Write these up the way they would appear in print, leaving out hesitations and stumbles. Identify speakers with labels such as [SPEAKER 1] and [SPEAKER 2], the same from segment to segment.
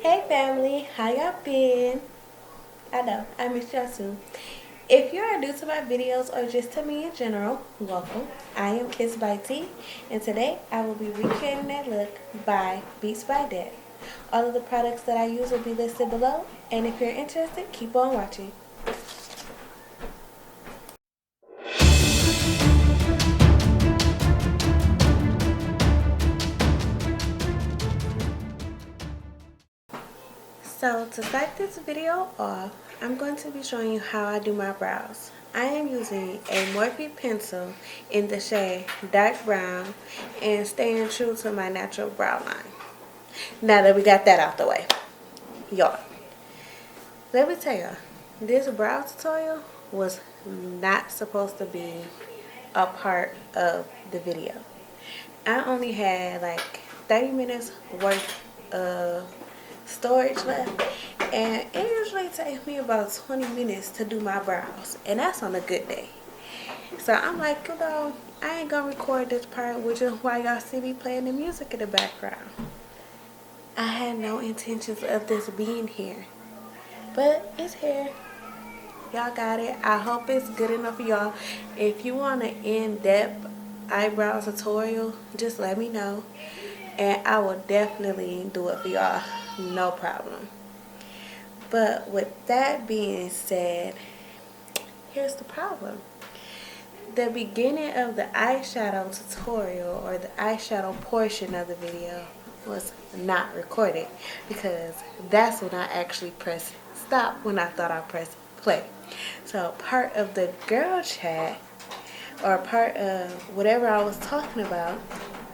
[SPEAKER 1] Hey family, how y'all been? I know, I missed y'all too. If you are new to my videos or just to me in general, welcome. I am Beatsbydeb, and today I will be recreating that look by Beatsbydeb. All of the products that I use will be listed below, and if you're interested, keep on watching. So to start this video off, I'm going to be showing you how I do my brows. I am using a Morphe pencil in the shade dark brown and staying true to my natural brow line. Now that we got that out the way, y'all, let me tell y'all, this brow tutorial was not supposed to be a part of the video. I only had like 30 minutes worth of storage left, and it usually takes me about 20 minutes to do my brows, and that's on a good day. So I'm like, I ain't gonna record this part, which is why y'all see me playing the music in the background. I had no intentions of this being here, but it's here. Y'all got it. I hope it's good enough for y'all. If you want an in-depth eyebrow tutorial, just let me know, and I will definitely do it for y'all, no problem. But with that being said, here's the problem. The beginning of the eyeshadow tutorial, or the eyeshadow portion of the video, was not recorded because that's when I actually pressed stop when I thought I pressed play. So part of the girl chat, or part of whatever I was talking about,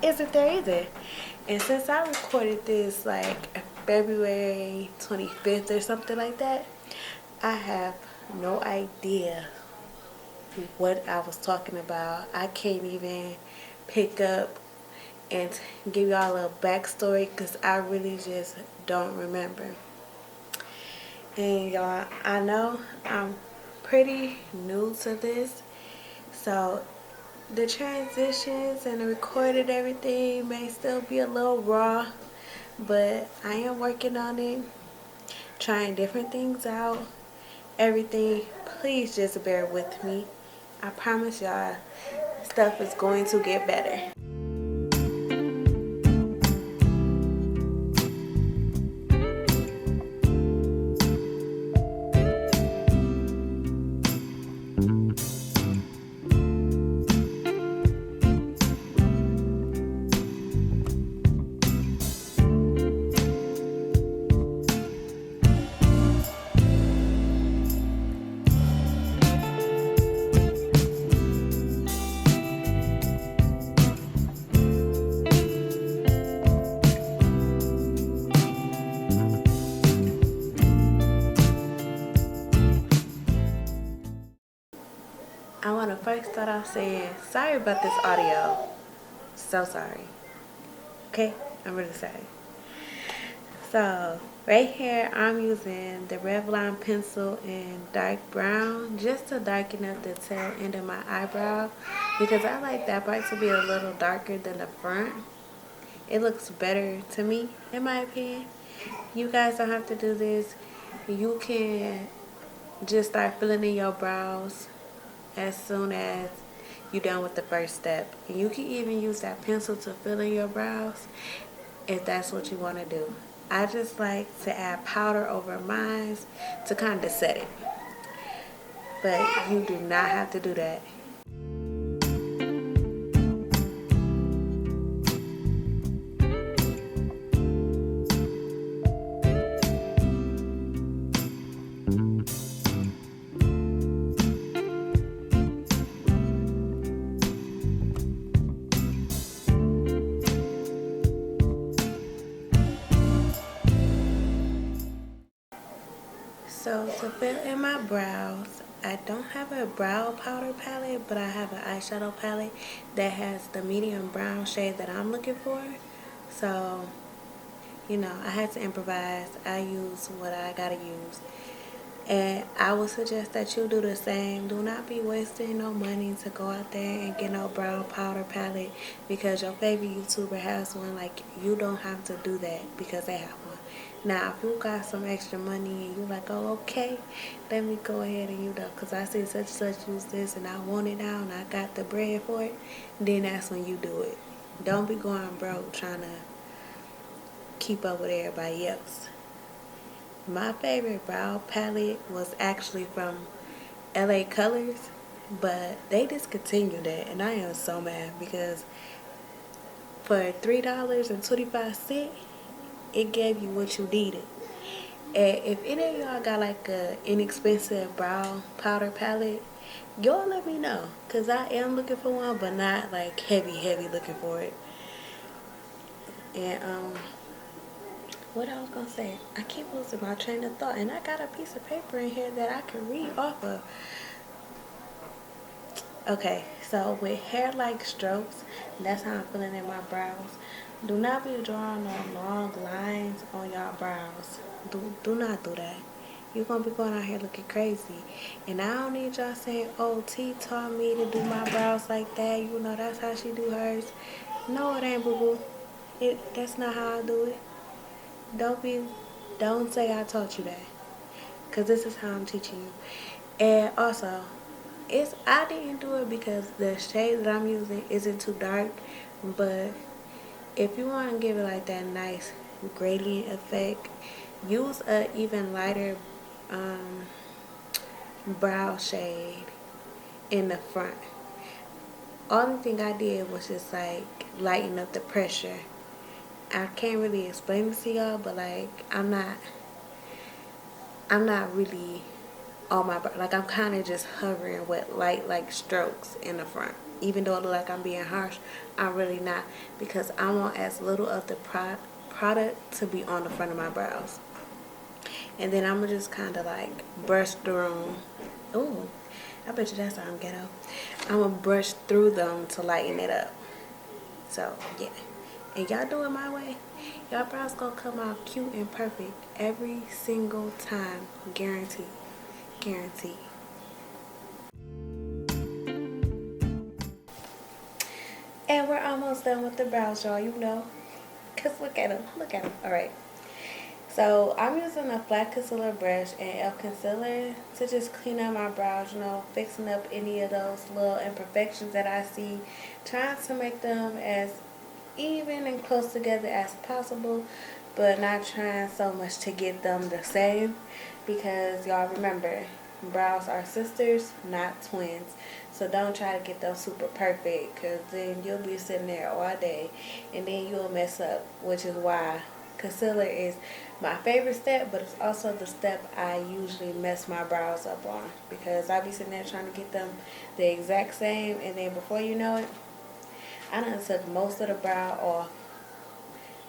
[SPEAKER 1] isn't there either. And since I recorded this like February 25th or something like that, I have no idea what I was talking about. I can't even pick up and give y'all a little backstory because I really just don't remember. And y'all, I know I'm pretty new to this, so the transitions and the recorded everything may still be a little raw, but I am working on it, trying different things out, everything. Please just bear with me. I promise y'all, stuff is going to get better. I want to first start off saying sorry about this audio. So sorry. Okay? I'm really sorry. So right here I'm using the Revlon pencil in dark brown just to darken up the tail end of my eyebrow, because I like that part to be a little darker than the front. It looks better to me, in my opinion. You guys don't have to do this. You can just start filling in your brows as soon as you're done with the first step. And you can even use that pencil to fill in your brows if that's what you want to do. I just like to add powder over mine to kind of set it. But you do not have to do that. So to fill in my brows, I don't have a brow powder palette, but I have an eyeshadow palette that has the medium brown shade that I'm looking for. So, I had to improvise. I use what I gotta use. And I would suggest that you do the same. Do not be wasting no money to go out there and get no brow powder palette because your favorite YouTuber has one. Like, you don't have to do that because they have one. Now, if you got some extra money and you like, oh, okay, let me go ahead and, because I see such and such use this and I want it now and I got the bread for it, then that's when you do it. Don't be going broke trying to keep up with everybody else. My favorite brow palette was actually from LA Colors, but they discontinued it, and I am so mad because for $3.25, it gave you what you needed. And if any of y'all got like a inexpensive brow powder palette, y'all let me know, because I am looking for one, but not like heavy looking for it. And what I was gonna say, I keep losing my train of thought, and I got a piece of paper in here that I can read off of. Okay, so with hair-like strokes, that's how I'm feeling in my brows. Do not be drawing on long lines on y'all brows. Do not do that. You're gonna be going out here looking crazy. And I don't need y'all saying, oh, T taught me to do my brows like that. You know, that's how she do hers. No, it ain't, boo-boo. That's not how I do it. Don't say I taught you that. Because this is how I'm teaching you. And also, I didn't do it because the shade that I'm using isn't too dark. But if you want to give it like that nice gradient effect, use a even lighter brow shade in the front. Only thing I did was just like lighten up the pressure. I can't really explain it to y'all, but like I'm not really on my brow. Like I'm kind of just hovering with light like strokes in the front. Even though it look like I'm being harsh, I'm really not, because I want as little of the product to be on the front of my brows. And then I'm gonna just kind of like brush through them. Ooh, I bet you that sounds ghetto. I'm gonna brush through them to lighten it up. So yeah, and y'all do it my way, y'all brows gonna come out cute and perfect every single time, guaranteed. And we're almost done with the brows, y'all, because look at them. All right. So I'm using a flat concealer brush and a concealer to just clean up my brows, fixing up any of those little imperfections that I see, trying to make them as even and close together as possible, but not trying so much to get them the same, because y'all remember, brows are sisters, not twins. So don't try to get them super perfect, because then you'll be sitting there all day and then you'll mess up, which is why concealer is my favorite step, but it's also the step I usually mess my brows up on, because I be sitting there trying to get them the exact same, and then before you know it, I done took most of the brow off.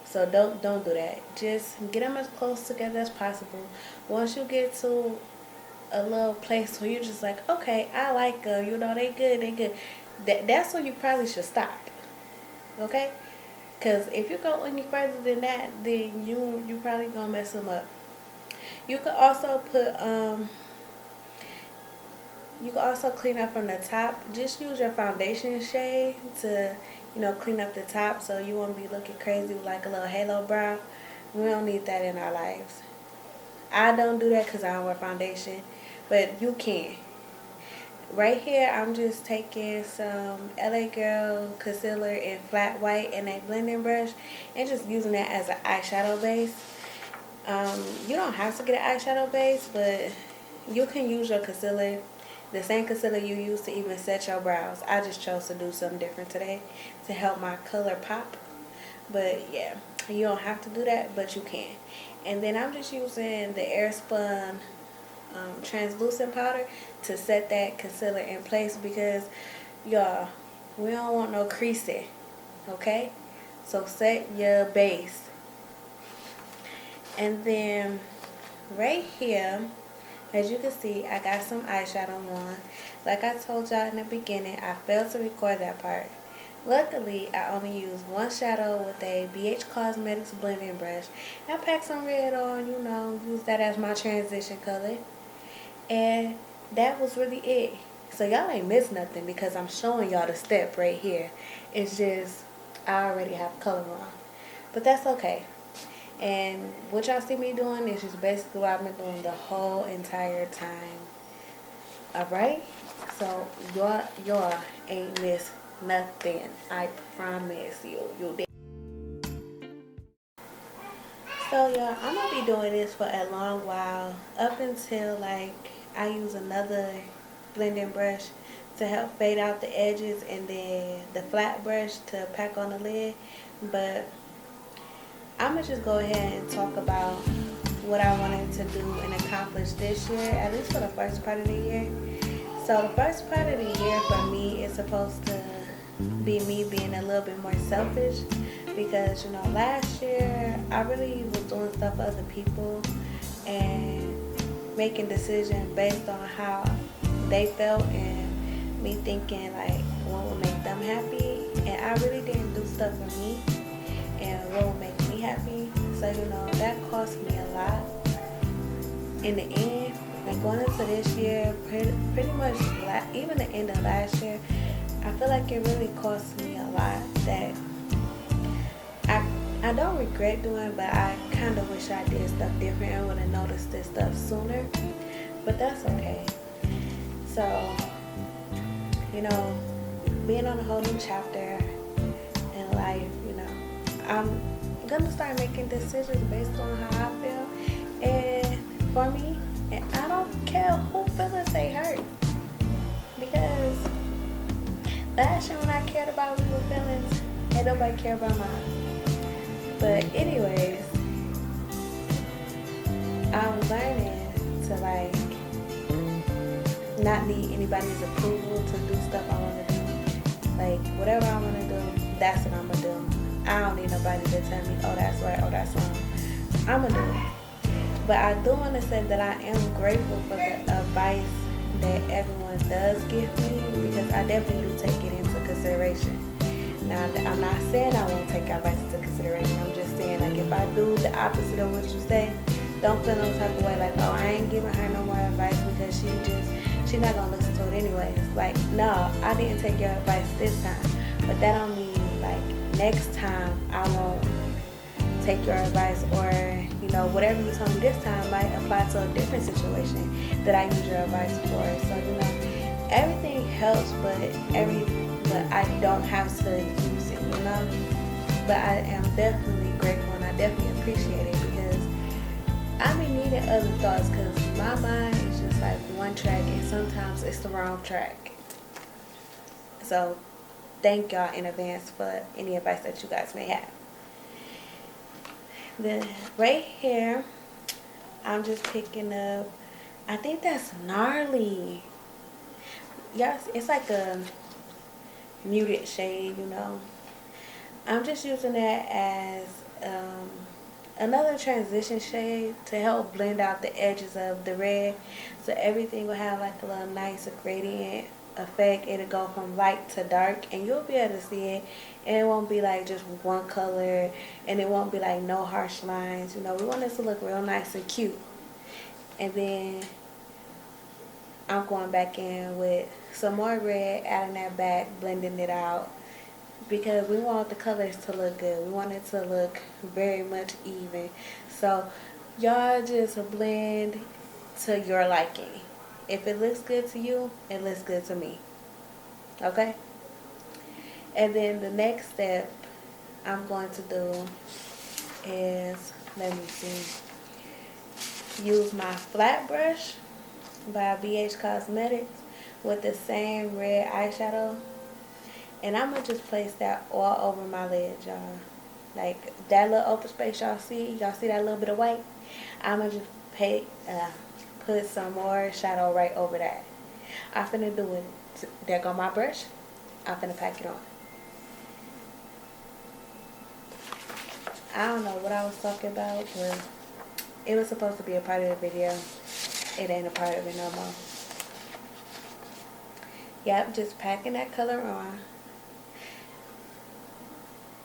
[SPEAKER 1] So don't do that. Just get them as close together as possible. Once you get to a little place where you're just like, okay, I like them, they good. That's when you probably should stop. Okay? Because if you go any further than that, then you probably gonna mess them up. You could also clean up from the top. Just use your foundation shade to, clean up the top, so you won't be looking crazy with like a little halo brow. We don't need that in our lives. I don't do that because I don't wear foundation, but you can. Right here, I'm just taking some LA Girl concealer in flat white and a blending brush and just using that as an eyeshadow base. You don't have to get an eyeshadow base, but you can use your concealer, the same concealer you use to even set your brows. I just chose to do something different today to help my color pop. But yeah, you don't have to do that, but you can. And then I'm just using the Airspun Translucent powder to set that concealer in place, because y'all, we don't want no creasing, okay? So set your base. And then right here, as you can see, I got some eyeshadow on. Like I told y'all in the beginning, I failed to record that part. Luckily, I only used one shadow with a BH Cosmetics blending brush. I packed some red on, use that as my transition color. And that was really it. So y'all ain't missed nothing, because I'm showing y'all the step right here. It's just I already have color on. But that's okay. And what y'all see me doing is just basically what I've been doing the whole entire time. Alright? So y'all ain't missed nothing. I promise you. You did. So y'all, I'm gonna be doing this for a long while. Up until like I use another blending brush to help fade out the edges, and then the flat brush to pack on the lid. But I'm gonna just go ahead and talk about what I wanted to do and accomplish this year, at least for the first part of the year. So the first part of the year for me is supposed to be me being a little bit more selfish, because you know last year I really was doing stuff for other people and making decisions based on how they felt and me thinking like what would make them happy, and I really didn't do stuff for me and what would make me happy. So you know that cost me a lot in the end. And going into this year, pretty much even the end of last year, I feel like it really cost me a lot that I don't regret doing, but I kind of wish I did stuff different and would have noticed this stuff sooner. But that's okay. So, you know, being on a whole new chapter in life, you know, I'm gonna start making decisions based on how I feel and for me. And I don't care who feelings they hurt, because last year when I cared about people's feelings, ain't nobody care about mine. But anyways, I'm learning to like not need anybody's approval to do stuff I want to do. Like whatever I want to do, that's what I'm gonna do. I don't need nobody to tell me, oh that's right, oh that's wrong. I'm gonna do it. But I do want to say that I am grateful for the advice that everyone does give me, because I definitely do take it into consideration. Now, I'm not saying I won't take advice into consideration. I'm just saying, like, if I do the opposite of what you say, don't feel no type of way like, oh, I ain't giving her no more advice because she's not going to listen to it anyways. Like, no, I didn't take your advice this time. But that don't mean, like, next time I won't take your advice, or you know whatever you told me this time might apply to a different situation that I use your advice for. So you know everything helps, but I don't have to use it, you know. But I am definitely grateful and I definitely appreciate it, because I be needing other thoughts, because my mind is just like one track and sometimes it's the wrong track. So thank y'all in advance for any advice that you guys may have. Then right here, I'm just picking up, I think that's Gnarly. Yes, it's like a muted shade, you know. I'm just using that as another transition shade to help blend out the edges of the red, so everything will have like a little nice gradient effect. It'll go from light to dark and you'll be able to see it, and it won't be like just one color, and it won't be like no harsh lines. You know, we want this to look real nice and cute. And then I'm going back in with some more red, adding that back, blending it out, because we want the colors to look good. We want it to look very much even. So y'all just blend to your liking. If it looks good to you, it looks good to me. Okay? And then the next step I'm going to do is, let me see, use my flat brush by ABH Cosmetics with the same red eyeshadow. And I'm going to just place that all over my lid, y'all. Like that little open space y'all see that little bit of white? I'm going to just put some more shadow right over that. I'm finna do it. There go my brush. I'm finna pack it on. I don't know what I was talking about, but it was supposed to be a part of the video. It ain't a part of it no more. Yep, just packing that color on.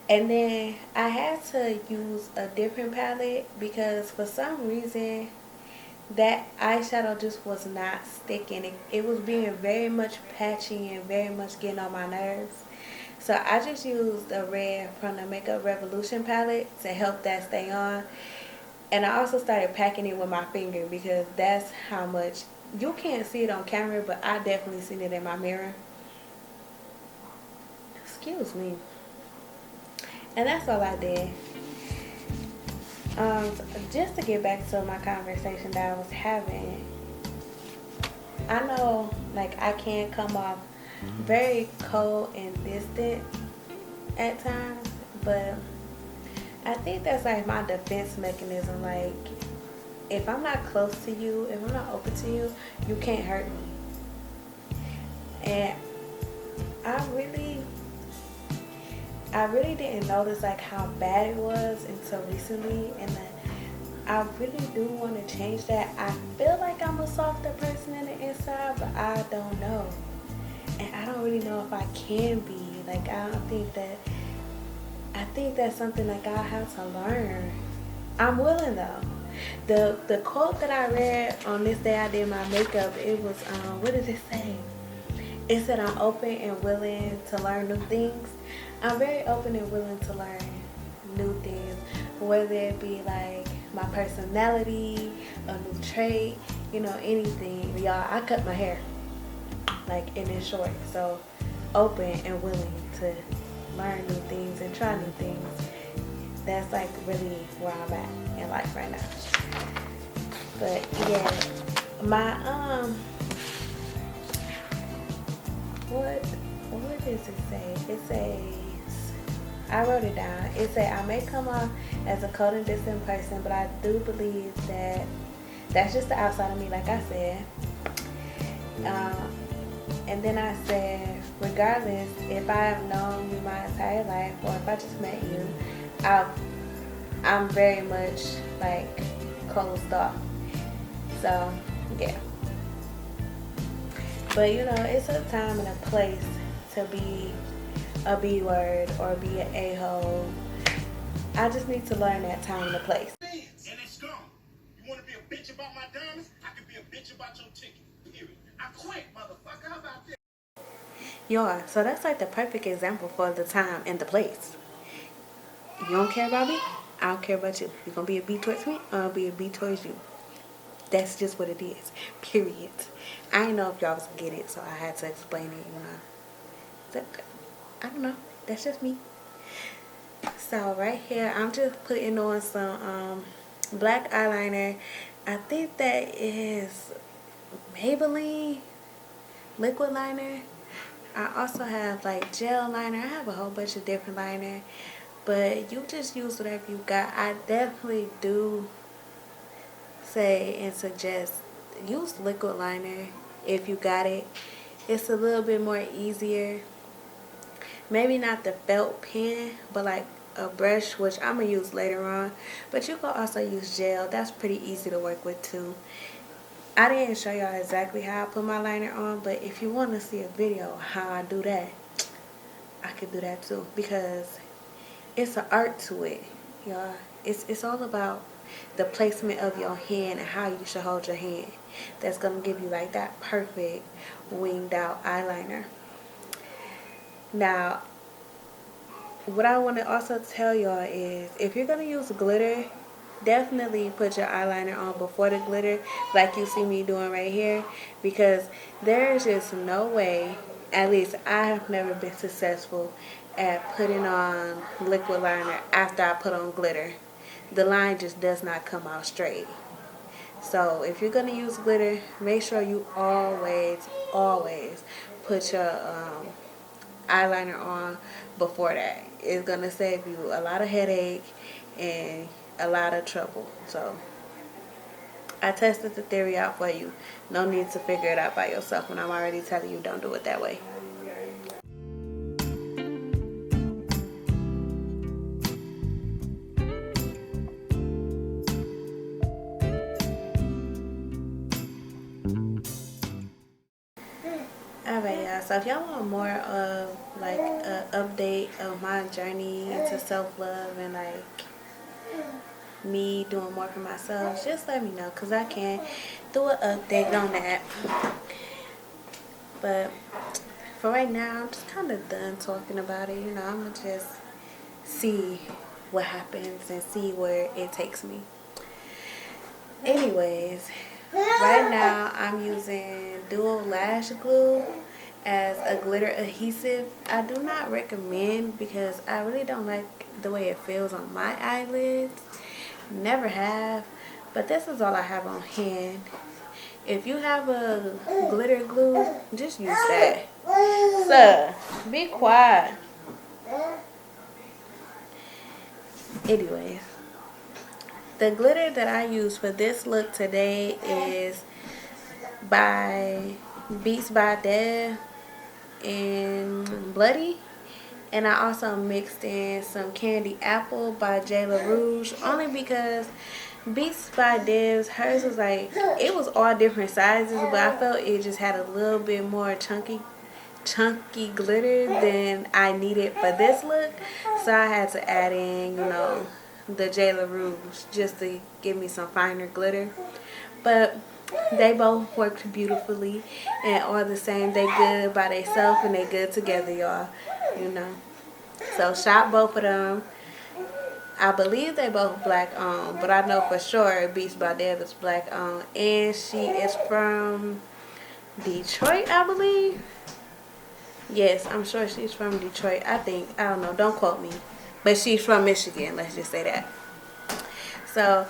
[SPEAKER 1] And then I had to use a different palette because for some reason that eyeshadow just was not sticking. It was being very much patchy and very much getting on my nerves. So I just used the red from the Makeup Revolution palette to help that stay on. And I also started packing it with my finger because that's how much, you can't see it on camera, but I definitely seen it in my mirror. Excuse me. And that's all I did. Just to get back to my conversation that I was having, I know like I can come off very cold and distant at times, but I think that's like my defense mechanism. Like, if I'm not close to you, if I'm not open to you, you can't hurt me. And I really didn't notice like how bad it was until recently, and I really do want to change that. I feel like I'm a softer person in the inside, but I don't know. And I don't really know if I can be. Like, I think that's something like I have to learn. I'm willing though. The quote that I read on this day I did my makeup, it was, what did it say? It said I'm open and willing to learn new things. I'm very open and willing to learn new things, whether it be like my personality, a new trait, anything. Y'all, I cut my hair like and it's short, so open and willing to learn new things and try new things. That's like really where I'm at in life right now. But yeah, my what does it say? It says, I wrote it down. It said, I may come off as a cold and distant person, but I do believe that that's just the outside of me, like I said. And then I said, regardless if I have known you my entire life or if I just met you, I'm very much like closed off. So yeah. But it's a time and a place to be a B word or be an a-hole. I just need to learn that time and the place.
[SPEAKER 2] And it's gone. You want to be a bitch about my diamonds? I can be a bitch about your ticket. Period. I quit, motherfucker. How about this?
[SPEAKER 1] Yeah, so that's like the perfect example for the time and the place. You don't care about me, I don't care about you. You're going to be a B towards me, I'll be a B towards you. That's just what it is. Period. I didn't know if y'all was going to get it, so I had to explain it, I don't know. That's just me. So right here, I'm just putting on some black eyeliner. I think that is Maybelline liquid liner. I also have like gel liner. I have a whole bunch of different liner, but you just use whatever you got. I definitely do say and suggest use liquid liner if you got it. It's a little bit more easier. Maybe not the felt pen, but like a brush, which I'm going to use later on. But you can also use gel. That's pretty easy to work with too. I didn't show y'all exactly how I put my liner on, but if you want to see a video how I do that, I could do that too, because it's an art to it, y'all. It's all about the placement of your hand and how you should hold your hand. That's going to give you like that perfect winged out eyeliner. Now, what I want to also tell y'all is, if you're going to use glitter, definitely put your eyeliner on before the glitter, like you see me doing right here, because there's just no way, at least I have never been successful at putting on liquid liner after I put on glitter. The line just does not come out straight. So if you're going to use glitter, make sure you always put your eyeliner on before that. It's going to save you a lot of headache and a lot of trouble. So I tested the theory out for you. No need to figure it out by yourself when I'm already telling you don't do it that way. Alright, y'all, so if y'all want more of like an update of my journey into self-love and like me doing more for myself, just let me know, because I can do an update on that. But for right now, I'm just kind of done talking about it. You know, I'm going to just see what happens and see where it takes me. Anyways, right now I'm using Duo Lash Glue as a glitter adhesive. I do not recommend because I really don't like the way it feels on my eyelids. Never have. But this is all I have on hand. If you have a glitter glue, just use that. So, be quiet. Anyways, the glitter that I use for this look today is by Beatsbydeb in Bloody. And I also mixed in some Candy Apple by Jlarue, only because Beatsbydeb's, hers was like, it was all different sizes, but I felt it just had a little bit more chunky glitter than I needed for this look. So I had to add in, you know, the Jlarue just to give me some finer glitter. But they both worked beautifully and are the same. They good by themselves and they good together, y'all. You know. So shop both of them. I believe they both black owned, but I know for sure Beatsbydeb is black owned, and she is from Detroit, I believe. Yes, I'm sure she's from Detroit. I think, I don't know, don't quote me, but she's from Michigan. Let's just say that. So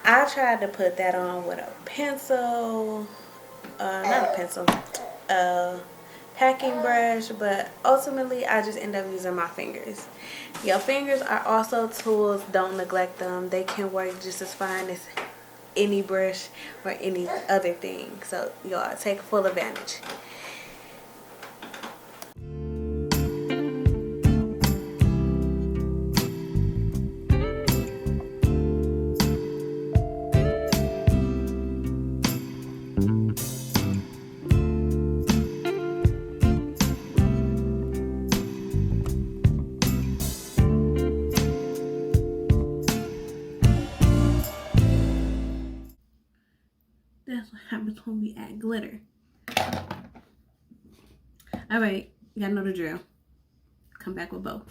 [SPEAKER 1] I tried to put that on with a pencil, not a pencil, packing brush, but ultimately I just end up using my fingers. Your fingers are also tools. Don't neglect them. They can work just as fine as any brush or any other thing. So y'all take full advantage. That's what happens when we add glitter. Alright, y'all know the drill. Come back with both.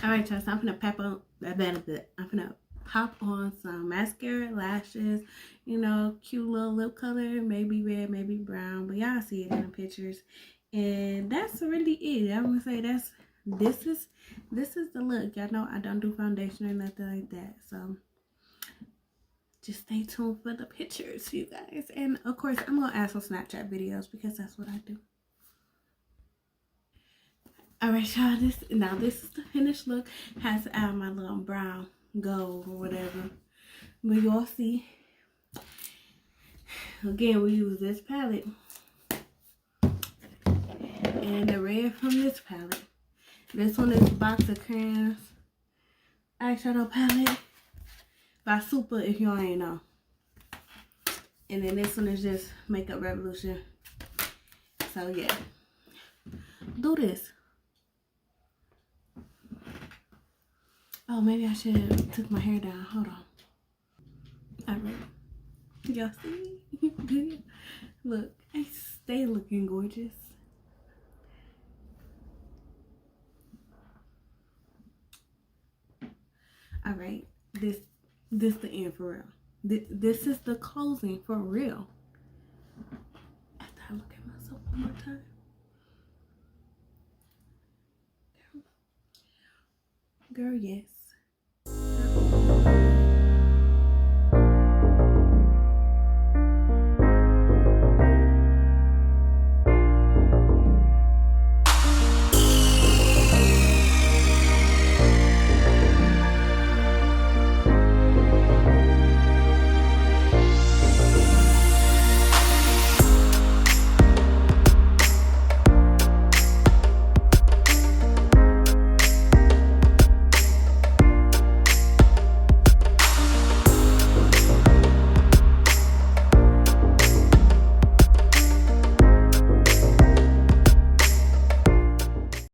[SPEAKER 1] Alright, y'all, so I'm gonna pop on some mascara, lashes, you know, cute little lip color, maybe red, maybe brown, but y'all see it in the pictures. And that's really it. I'm gonna say this is the look. Y'all know I don't do foundation or nothing like that. So just stay tuned for the pictures, you guys. And of course, I'm gonna add some Snapchat videos because that's what I do. Alright, y'all, this is the finished look. Has to add my little brown gold or whatever. But y'all see, again, we use this palette and the red from this palette. This one is Box of Crayons eyeshadow palette by Super, if y'all ain't know. And then this one is just Makeup Revolution. So yeah, do this. Oh, maybe I should have took my hair down. Hold on. Alright. Y'all see? Look, I stay looking gorgeous. Alright. This the end for real. This is the closing for real. After I look at myself one more time. Girl, yes.